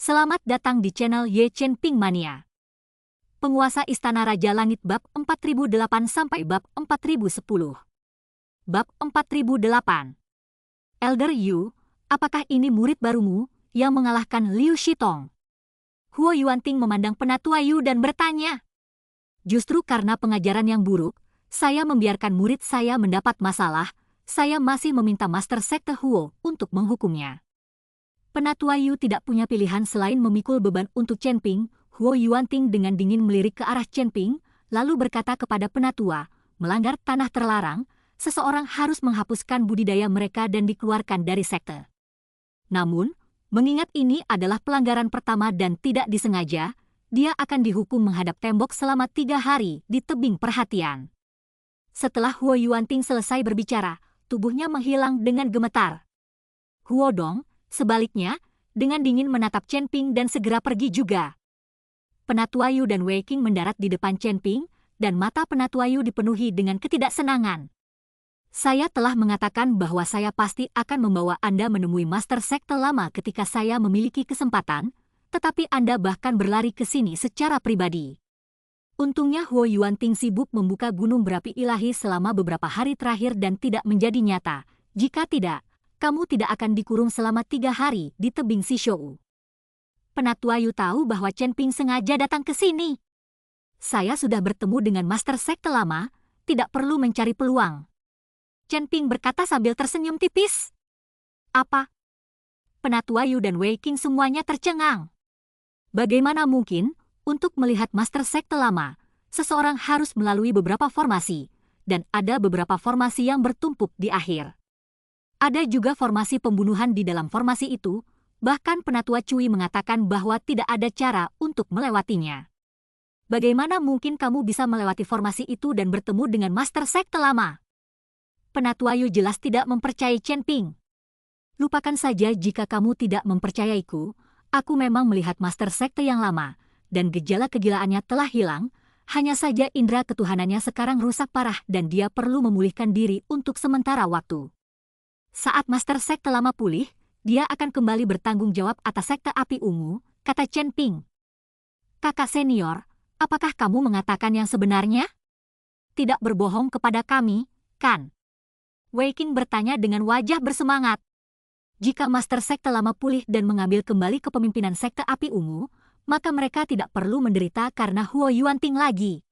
Selamat datang di channel Ye Chen Ping Mania. Penguasa Istana Raja Langit bab 4008 sampai bab 4010. Bab 4008. Elder Yu, apakah ini murid barumu yang mengalahkan Liu Shitong? Huo Yuanting memandang Penatua Yu dan bertanya. Justru karena pengajaran yang buruk, saya membiarkan murid saya mendapat masalah. Saya masih meminta Master Sekte Huo untuk menghukumnya. Penatua Yu tidak punya pilihan selain memikul beban untuk Chen Ping. Huo Yuanting dengan dingin melirik ke arah Chen Ping, lalu berkata kepada Penatua, melanggar tanah terlarang, seseorang harus menghapuskan budidaya mereka dan dikeluarkan dari sekte. Namun, mengingat ini adalah pelanggaran pertama dan tidak disengaja, dia akan dihukum menghadap tembok selama 3 hari di tebing perhatian. Setelah Huo Yuanting selesai berbicara, tubuhnya menghilang dengan gemetar. Huo Dong, sebaliknya, dengan dingin menatap Chen Ping dan segera pergi juga. Penatua Yu dan Wei Qing mendarat di depan Chen Ping, dan mata Penatua Yu dipenuhi dengan ketidaksenangan. Saya telah mengatakan bahwa saya pasti akan membawa Anda menemui Master Sekte Lama ketika saya memiliki kesempatan, tetapi Anda bahkan berlari ke sini secara pribadi. Untungnya Huo Yuanting sibuk membuka gunung berapi ilahi selama beberapa hari terakhir dan tidak menjadi nyata. Jika tidak, kamu tidak akan dikurung selama 3 hari di tebing Sishou. Penatua Yu tahu bahwa Chen Ping sengaja datang ke sini. Saya sudah bertemu dengan Master Sekte Lama, tidak perlu mencari peluang. Chen Ping berkata sambil tersenyum tipis. Apa? Penatua Yu dan Wei Qing semuanya tercengang. Bagaimana mungkin, untuk melihat Master Sekte Lama, seseorang harus melalui beberapa formasi, dan ada beberapa formasi yang bertumpuk di akhir. Ada juga formasi pembunuhan di dalam formasi itu, bahkan Penatua Cui mengatakan bahwa tidak ada cara untuk melewatinya. Bagaimana mungkin kamu bisa melewati formasi itu dan bertemu dengan Master Sekte Lama? Penatua Yu jelas tidak mempercayai Chen Ping. Lupakan saja jika kamu tidak mempercayaiku, aku memang melihat Master Sekte yang lama, dan gejala kegilaannya telah hilang, hanya saja indera ketuhanannya sekarang rusak parah dan dia perlu memulihkan diri untuk sementara waktu. Saat Master Sekte Lama pulih, dia akan kembali bertanggung jawab atas Sekte Api Ungu, kata Chen Ping. Kakak senior, apakah kamu mengatakan yang sebenarnya? Tidak berbohong kepada kami, kan? Wei Qing bertanya dengan wajah bersemangat. Jika Master Sekte Lama pulih dan mengambil kembali kepemimpinan Sekte Api Ungu, maka mereka tidak perlu menderita karena Huo Yuanting lagi.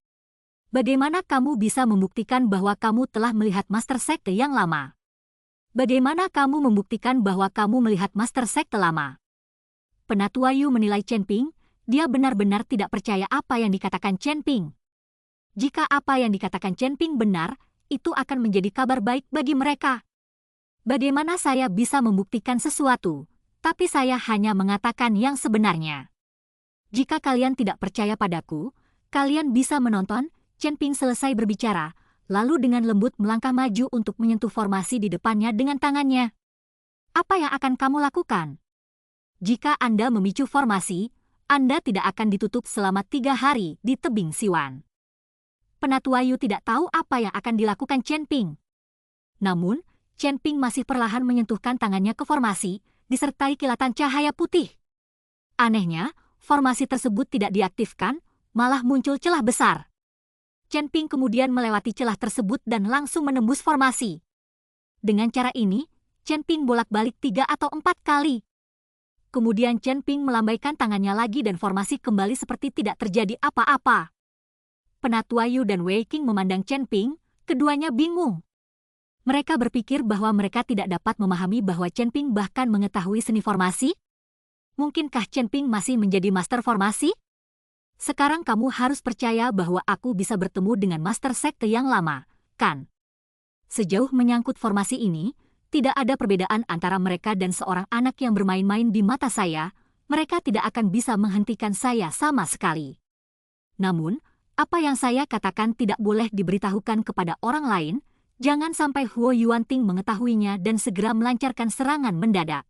Bagaimana kamu bisa membuktikan bahwa kamu telah melihat Master Sekte yang lama? Bagaimana kamu membuktikan bahwa kamu melihat Master Sekte Lama? Penatua Yu menilai Chen Ping, dia benar-benar tidak percaya apa yang dikatakan Chen Ping. Jika apa yang dikatakan Chen Ping benar, itu akan menjadi kabar baik bagi mereka. Bagaimana saya bisa membuktikan sesuatu, tapi saya hanya mengatakan yang sebenarnya. Jika kalian tidak percaya padaku, kalian bisa menonton. Chen Ping selesai berbicara, lalu dengan lembut melangkah maju untuk menyentuh formasi di depannya dengan tangannya. Apa yang akan kamu lakukan? Jika Anda memicu formasi, Anda tidak akan ditutup selama 3 hari di tebing Siwan. Penatua Yu tidak tahu apa yang akan dilakukan Chen Ping. Namun, Chen Ping masih perlahan menyentuhkan tangannya ke formasi, disertai kilatan cahaya putih. Anehnya, formasi tersebut tidak diaktifkan, malah muncul celah besar. Chen Ping kemudian melewati celah tersebut dan langsung menembus formasi. Dengan cara ini, Chen Ping bolak-balik 3 atau 4 kali. Kemudian Chen Ping melambaikan tangannya lagi dan formasi kembali seperti tidak terjadi apa-apa. Penatua Yu dan Wei Qing memandang Chen Ping, keduanya bingung. Mereka berpikir bahwa mereka tidak dapat memahami bahwa Chen Ping bahkan mengetahui seni formasi. Mungkinkah Chen Ping masih menjadi master formasi? Sekarang kamu harus percaya bahwa aku bisa bertemu dengan Master Sekte yang lama, kan? Sejauh menyangkut formasi ini, tidak ada perbedaan antara mereka dan seorang anak yang bermain-main di mata saya. Mereka tidak akan bisa menghentikan saya sama sekali. Namun, apa yang saya katakan tidak boleh diberitahukan kepada orang lain. Jangan sampai Huo Yuanting mengetahuinya dan segera melancarkan serangan mendadak.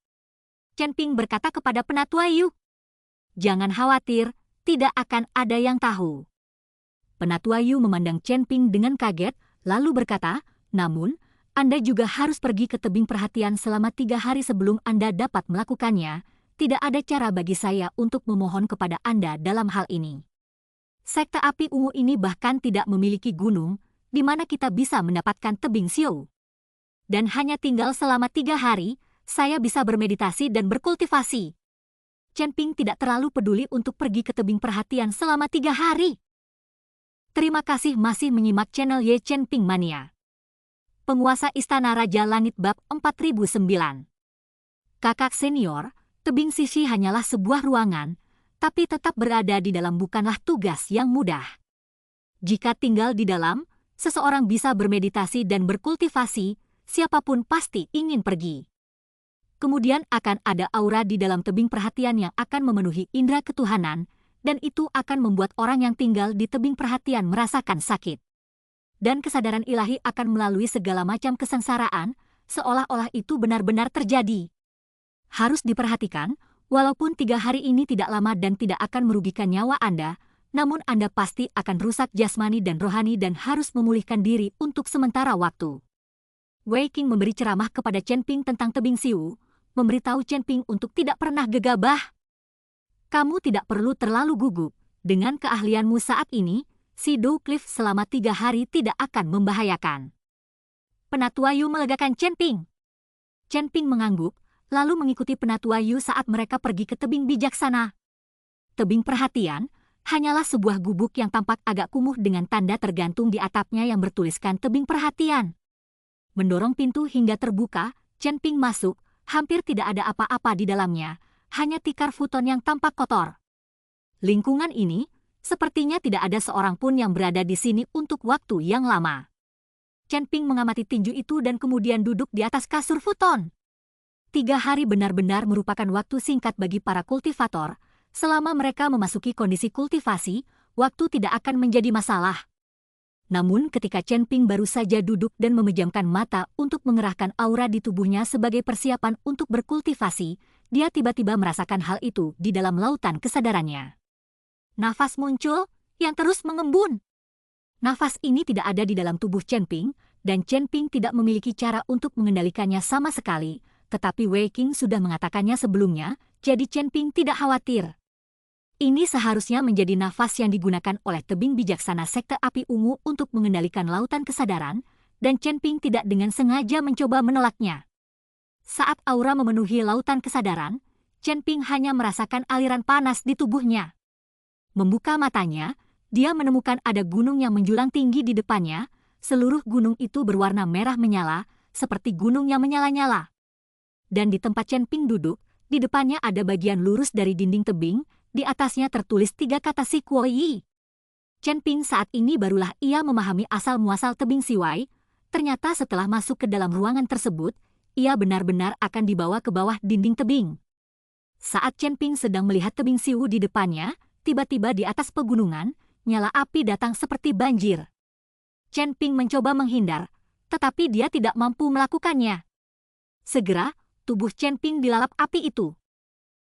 Chen Ping berkata kepada Penatua Yu. Jangan khawatir, tidak akan ada yang tahu. Penatua Yu memandang Chen Ping dengan kaget, lalu berkata, namun, Anda juga harus pergi ke tebing perhatian selama 3 hari sebelum Anda dapat melakukannya, tidak ada cara bagi saya untuk memohon kepada Anda dalam hal ini. Sekte api ungu ini bahkan tidak memiliki gunung, di mana kita bisa mendapatkan tebing siu. Dan hanya tinggal selama 3 hari, saya bisa bermeditasi dan berkultivasi. Chen Ping tidak terlalu peduli untuk pergi ke tebing perhatian selama 3 hari. Terima kasih masih menyimak channel Ye Chen Ping Mania. Penguasa Istana Raja Langit Bab 4009. Kakak senior, tebing sisi hanyalah sebuah ruangan, tapi tetap berada di dalam bukanlah tugas yang mudah. Jika tinggal di dalam, seseorang bisa bermeditasi dan berkultivasi, siapapun pasti ingin pergi. Kemudian akan ada aura di dalam tebing perhatian yang akan memenuhi indera ketuhanan, dan itu akan membuat orang yang tinggal di tebing perhatian merasakan sakit. Dan kesadaran ilahi akan melalui segala macam kesengsaraan, seolah-olah itu benar-benar terjadi. Harus diperhatikan, walaupun 3 hari ini tidak lama dan tidak akan merugikan nyawa Anda, namun Anda pasti akan rusak jasmani dan rohani dan harus memulihkan diri untuk sementara waktu. Wei Qing memberi ceramah kepada Chen Ping tentang tebing siu, memberitahu Chen Ping untuk tidak pernah gegabah. Kamu tidak perlu terlalu gugup, dengan keahlianmu saat ini, si Dou Cliff selama 3 hari tidak akan membahayakan. Penatua Yu melegakan Chen Ping. Chen Ping mengangguk, lalu mengikuti Penatua Yu saat mereka pergi ke tebing bijaksana. Tebing perhatian hanyalah sebuah gubuk yang tampak agak kumuh dengan tanda tergantung di atapnya yang bertuliskan tebing perhatian. Mendorong pintu hingga terbuka, Chen Ping masuk, hampir tidak ada apa-apa di dalamnya, hanya tikar futon yang tampak kotor. Lingkungan ini, sepertinya tidak ada seorang pun yang berada di sini untuk waktu yang lama. Chen Ping mengamati tinju itu dan kemudian duduk di atas kasur futon. 3 hari benar-benar merupakan waktu singkat bagi para kultivator. Selama mereka memasuki kondisi kultivasi, waktu tidak akan menjadi masalah. Namun ketika Chen Ping baru saja duduk dan memejamkan mata untuk mengerahkan aura di tubuhnya sebagai persiapan untuk berkultivasi, dia tiba-tiba merasakan hal itu di dalam lautan kesadarannya. Nafas muncul yang terus mengembun. Nafas ini tidak ada di dalam tubuh Chen Ping, dan Chen Ping tidak memiliki cara untuk mengendalikannya sama sekali. Tetapi Wei Qing sudah mengatakannya sebelumnya, jadi Chen Ping tidak khawatir. Ini seharusnya menjadi nafas yang digunakan oleh tebing bijaksana Sekte Api Ungu untuk mengendalikan lautan kesadaran, dan Chen Ping tidak dengan sengaja mencoba menolaknya. Saat aura memenuhi lautan kesadaran, Chen Ping hanya merasakan aliran panas di tubuhnya. Membuka matanya, dia menemukan ada gunung yang menjulang tinggi di depannya. Seluruh gunung itu berwarna merah menyala, seperti gunung yang menyala-nyala. Dan di tempat Chen Ping duduk, di depannya ada bagian lurus dari dinding tebing, di atasnya tertulis 3 kata Si Kuo Yi. Chen Ping saat ini barulah ia memahami asal-muasal tebing Siwai. Ternyata setelah masuk ke dalam ruangan tersebut, ia benar-benar akan dibawa ke bawah dinding tebing. Saat Chen Ping sedang melihat tebing Siwu di depannya, tiba-tiba di atas pegunungan, nyala api datang seperti banjir. Chen Ping mencoba menghindar, tetapi dia tidak mampu melakukannya. Segera, tubuh Chen Ping dilalap api itu.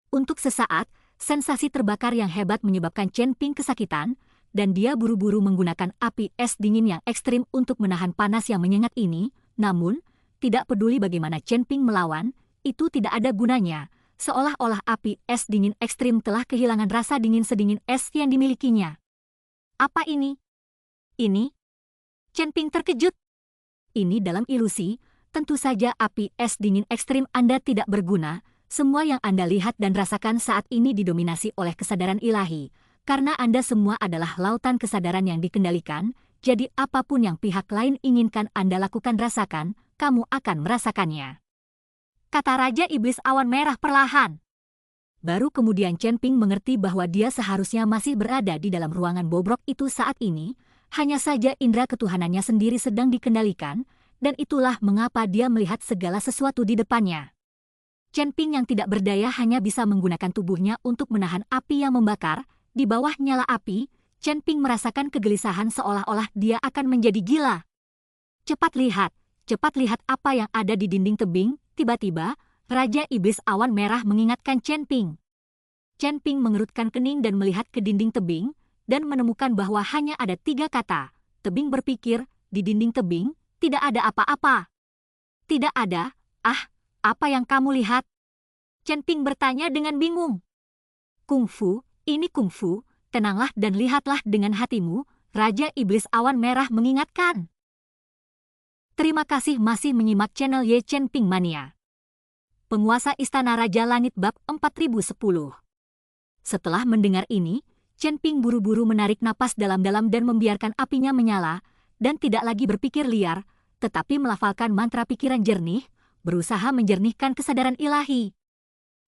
Untuk sesaat, sensasi terbakar yang hebat menyebabkan Chen Ping kesakitan, dan dia buru-buru menggunakan api es dingin yang ekstrim untuk menahan panas yang menyengat ini. Namun, tidak peduli bagaimana Chen Ping melawan, itu tidak ada gunanya, seolah-olah api es dingin ekstrim telah kehilangan rasa dingin sedingin es yang dimilikinya. Apa ini? Ini? Chen Ping terkejut. Ini dalam ilusi. Tentu saja api es dingin ekstrim Anda tidak berguna. Semua yang Anda lihat dan rasakan saat ini didominasi oleh kesadaran ilahi. Karena Anda semua adalah lautan kesadaran yang dikendalikan, jadi apapun yang pihak lain inginkan Anda lakukan rasakan, kamu akan merasakannya. Kata Raja Iblis Awan Merah perlahan. Baru kemudian Chen Ping mengerti bahwa dia seharusnya masih berada di dalam ruangan bobrok itu saat ini, hanya saja indera ketuhanannya sendiri sedang dikendalikan, dan itulah mengapa dia melihat segala sesuatu di depannya. Chen Ping yang tidak berdaya hanya bisa menggunakan tubuhnya untuk menahan api yang membakar. Di bawah nyala api, Chen Ping merasakan kegelisahan seolah-olah dia akan menjadi gila. Cepat lihat apa yang ada di dinding tebing. Tiba-tiba, Raja Iblis Awan Merah mengingatkan Chen Ping. Chen Ping mengerutkan kening dan melihat ke dinding tebing, dan menemukan bahwa hanya ada 3 kata. Tebing berpikir, di dinding tebing, tidak ada apa-apa. Tidak ada, apa yang kamu lihat? Chen Ping bertanya dengan bingung. Kungfu, ini kungfu, tenanglah dan lihatlah dengan hatimu, Raja Iblis Awan Merah mengingatkan. Terima kasih masih menyimak channel Ye Chen Ping Mania. Penguasa Istana Raja Langit Bab 4010. Setelah mendengar ini, Chen Ping buru-buru menarik napas dalam-dalam dan membiarkan apinya menyala, dan tidak lagi berpikir liar, tetapi melafalkan mantra pikiran jernih, berusaha menjernihkan kesadaran ilahi.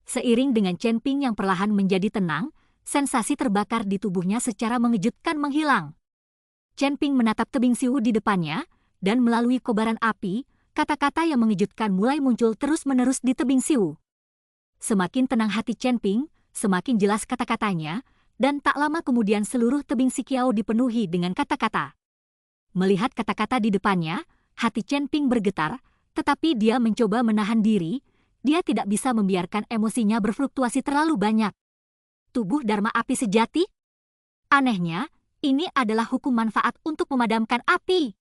Seiring dengan Chen Ping yang perlahan menjadi tenang, sensasi terbakar di tubuhnya secara mengejutkan menghilang. Chen Ping menatap tebing Siu di depannya, dan melalui kobaran api, kata-kata yang mengejutkan mulai muncul terus-menerus di tebing Siu. Semakin tenang hati Chen Ping, semakin jelas kata-katanya, dan tak lama kemudian seluruh tebing Sikiao dipenuhi dengan kata-kata. Melihat kata-kata di depannya, hati Chen Ping bergetar, tetapi dia mencoba menahan diri. Dia tidak bisa membiarkan emosinya berfluktuasi terlalu banyak. Tubuh Dharma api sejati? Anehnya, ini adalah hukum manfaat untuk memadamkan api.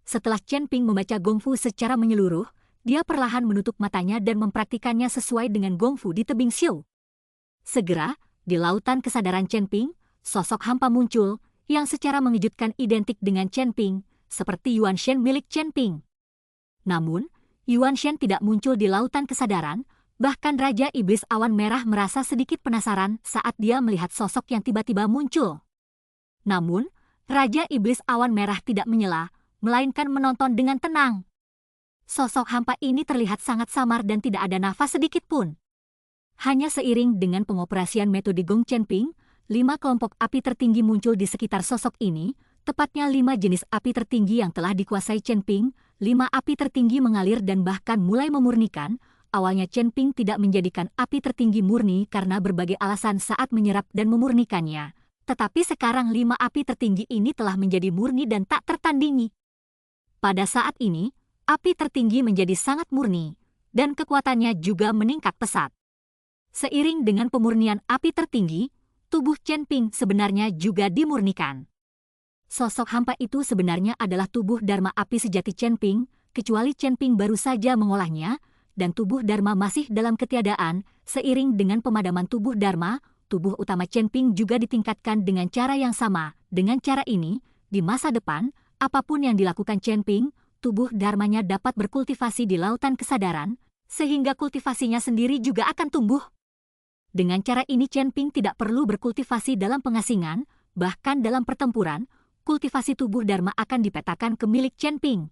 Setelah Chen Ping membaca gongfu secara menyeluruh, dia perlahan menutup matanya dan mempraktikannya sesuai dengan gongfu di tebing Siu. Segera, di lautan kesadaran Chen Ping, sosok hampa muncul, yang secara mengejutkan identik dengan Chen Ping, seperti Yuan Shen milik Chen Ping. Namun, Yuan Shen tidak muncul di lautan kesadaran, bahkan Raja Iblis Awan Merah merasa sedikit penasaran saat dia melihat sosok yang tiba-tiba muncul. Namun, Raja Iblis Awan Merah tidak menyela, melainkan menonton dengan tenang. Sosok hampa ini terlihat sangat samar dan tidak ada nafas sedikit pun. Hanya seiring dengan pengoperasian metode Gong Chen Ping, 5 kelompok api tertinggi muncul di sekitar sosok ini, tepatnya 5 jenis api tertinggi yang telah dikuasai Chen Ping. 5 api tertinggi mengalir dan bahkan mulai memurnikan. Awalnya Chen Ping tidak menjadikan api tertinggi murni karena berbagai alasan saat menyerap dan memurnikannya. Tetapi sekarang 5 api tertinggi ini telah menjadi murni dan tak tertandingi. Pada saat ini, api tertinggi menjadi sangat murni, dan kekuatannya juga meningkat pesat. Seiring dengan pemurnian api tertinggi, tubuh Chen Ping sebenarnya juga dimurnikan. Sosok hampa itu sebenarnya adalah tubuh Dharma api sejati Chen Ping, kecuali Chen Ping baru saja mengolahnya, dan tubuh Dharma masih dalam ketiadaan. Seiring dengan pemadaman tubuh Dharma, tubuh utama Chen Ping juga ditingkatkan dengan cara yang sama. Dengan cara ini, di masa depan, apapun yang dilakukan Chen Ping, tubuh Dharmanya dapat berkultivasi di lautan kesadaran, sehingga kultivasinya sendiri juga akan tumbuh. Dengan cara ini Chen Ping tidak perlu berkultivasi dalam pengasingan, bahkan dalam pertempuran, kultivasi tubuh Dharma akan dipetakan ke milik Chen Ping.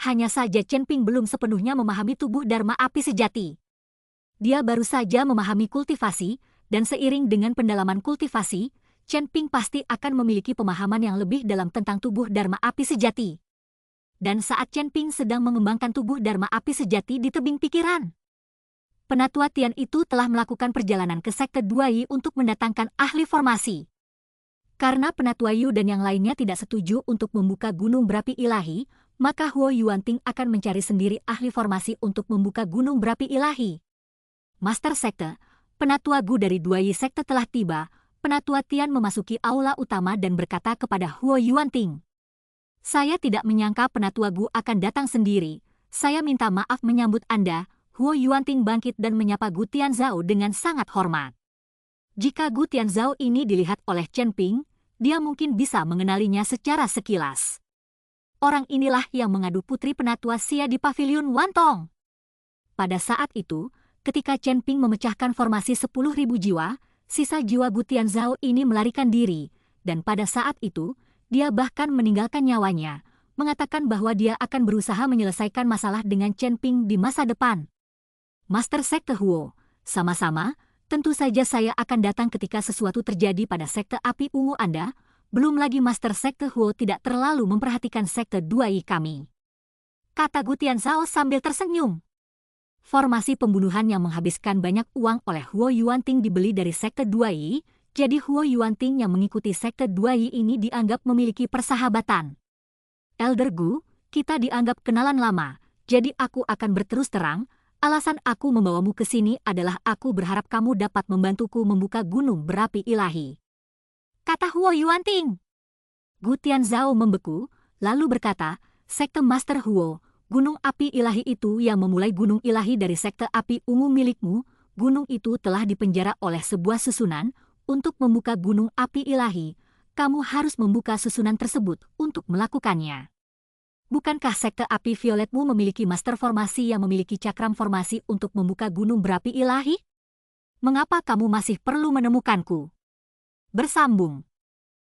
Hanya saja Chen Ping belum sepenuhnya memahami tubuh Dharma api sejati. Dia baru saja memahami kultivasi, dan seiring dengan pendalaman kultivasi, Chen Ping pasti akan memiliki pemahaman yang lebih dalam tentang tubuh Dharma api sejati. Dan saat Chen Ping sedang mengembangkan tubuh Dharma api sejati di tebing pikiran, Penatua Tian itu telah melakukan perjalanan ke Sekte 2 untuk mendatangkan ahli formasi. Karena Penatua Yu dan yang lainnya tidak setuju untuk membuka gunung berapi ilahi, maka Huo Yuanting akan mencari sendiri ahli formasi untuk membuka gunung berapi ilahi. Master Sekte, Penatua Gu dari 2 Sekte telah tiba. Penatua Tian memasuki aula utama dan berkata kepada Huo Yuanting, "Saya tidak menyangka Penatua Gu akan datang sendiri. Saya minta maaf menyambut Anda." Huo Yuanting bangkit dan menyapa Gu Tianzhao dengan sangat hormat. Jika Gu Tianzhao ini dilihat oleh Chen Ping, dia mungkin bisa mengenalinya secara sekilas. Orang inilah yang mengadu putri penatua Xia di pavilion Wantong. Pada saat itu, ketika Chen Ping memecahkan formasi 10.000 jiwa, sisa jiwa Gu Tianzhao ini melarikan diri, dan pada saat itu, dia bahkan meninggalkan nyawanya, mengatakan bahwa dia akan berusaha menyelesaikan masalah dengan Chen Ping di masa depan. Master Sekte Huo, sama-sama, tentu saja saya akan datang ketika sesuatu terjadi pada Sekte Api Ungu Anda, belum lagi Master Sekte Huo tidak terlalu memperhatikan Sekte 2 kami. Kata Gu Tianzhao sambil tersenyum. Formasi pembunuhan yang menghabiskan banyak uang oleh Huo Yuanting dibeli dari Sekte 2 jadi Huo Yuanting yang mengikuti Sekte 2 ini dianggap memiliki persahabatan. Elder Gu, kita dianggap kenalan lama, jadi aku akan berterus terang. Alasan aku membawamu ke sini adalah aku berharap kamu dapat membantuku membuka gunung berapi ilahi. Kata Huo Yuanting. Gu Tianzhao membeku, lalu berkata, Sekte Master Huo, gunung api ilahi itu yang memulai gunung ilahi dari Sekte Api Ungu milikmu, gunung itu telah dipenjara oleh sebuah susunan. Untuk membuka gunung api ilahi, kamu harus membuka susunan tersebut untuk melakukannya. Bukankah sekte api violetmu memiliki master formasi yang memiliki cakram formasi untuk membuka gunung berapi ilahi? Mengapa kamu masih perlu menemukanku? Bersambung.